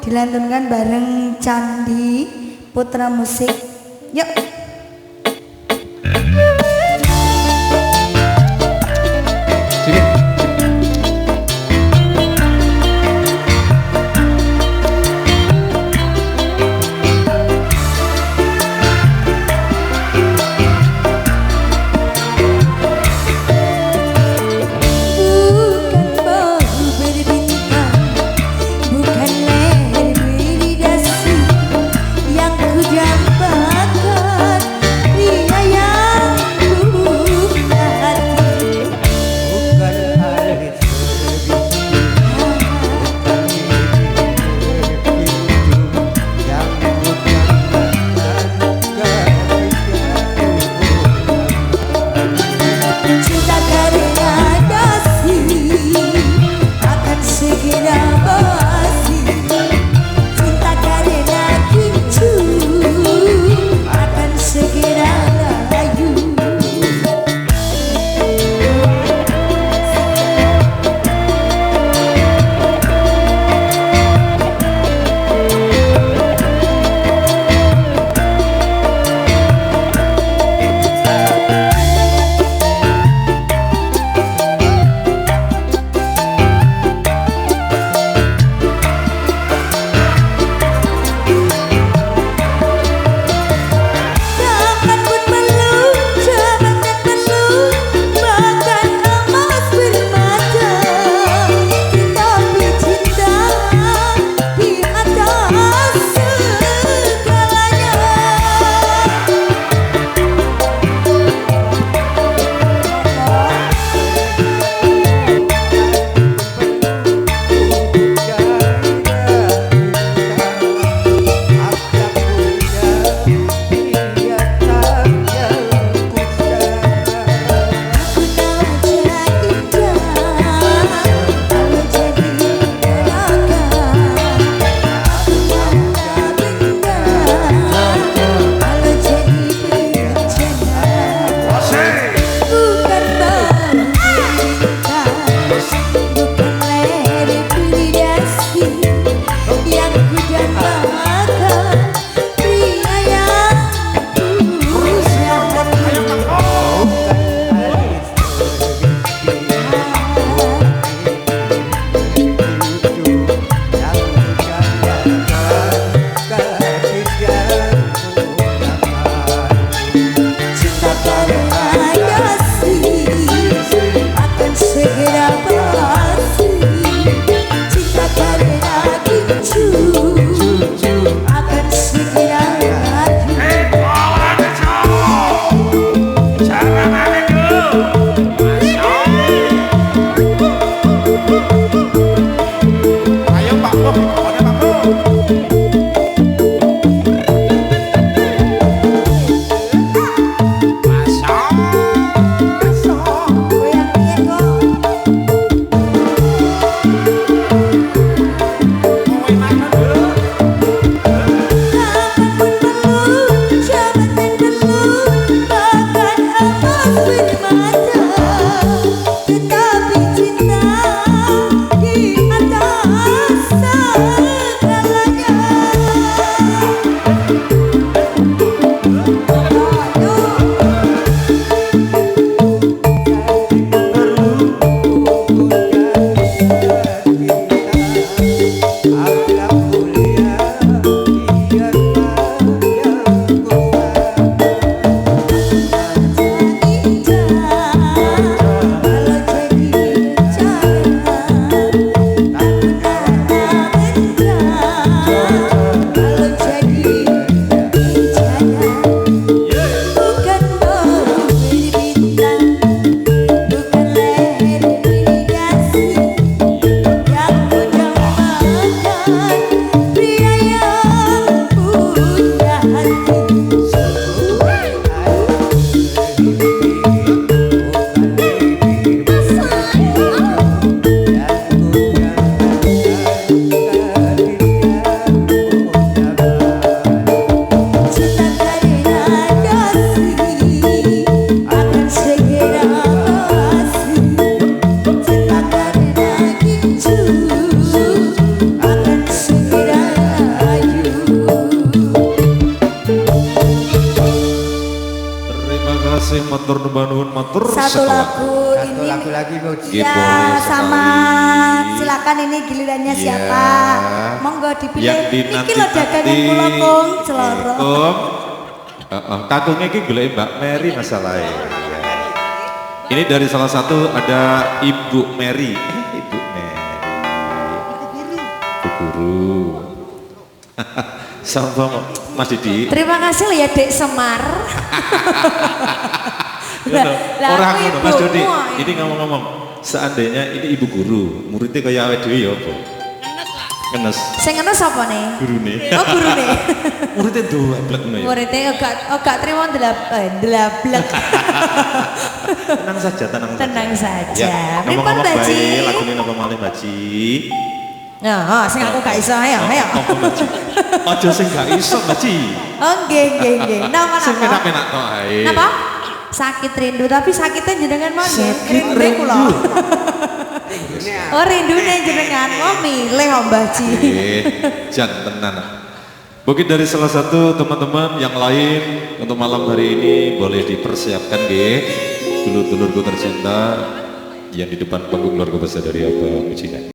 dilantunkan bareng Candi Putra Musik. Yuk. Tetapi cinta di atas sana. sembah nuwun matur Satu sekali. lagu Satu ini. lagu lagi Bu. Iya, Ya, boleh sama sekali. silakan ini gilirannya Iya. siapa? Monggo dipilih. Yang Niki lo dagangan kula Kung Celoro. Kung. Kakungnya iki golek Mbak Mary masalahnya. Iya. Ini dari salah satu ada Ibu Mary. Ibu Mary. Bu Guru. Sama Mas Didi. Terima kasih loh ya Dek Semar. Lah, Orang aku ngono Mas ibumu, Dodi. ya. Ini ngomong-ngomong, seandainya ini ibu guru, muridnya kayak awake dhewe ya apa? Ngenes. Sing ngono sapa nih? Gurune. Oh gurune. Muridnya doablek ngono ya. Muridnya gak terima delablek. Tenang saja, tenang saja. Tenang saja. Ya, Pripun, ngomong-ngomong Mbak Ji? baik, lagu ini napa malih Mbak Ji? Nah, sing aku gak iso ayo. Apa Mbak Ji? Aja sing gak iso Mbak Ji. Oh nggih. Napa Sing napa? penak-penak tok ae. Napa? Sakit rindu, tapi sakitnya jenengan mau Sakit rindu kula. rindu. Oh rindune jenengan, oh milih Om Mbah Ji. Jan tenan. Mungkin dari salah satu teman-teman yang lain untuk malam hari ini boleh dipersiapkan nggih. Dulur-dulurku tercinta yang di depan panggung keluarga besar dari Abang Ucina.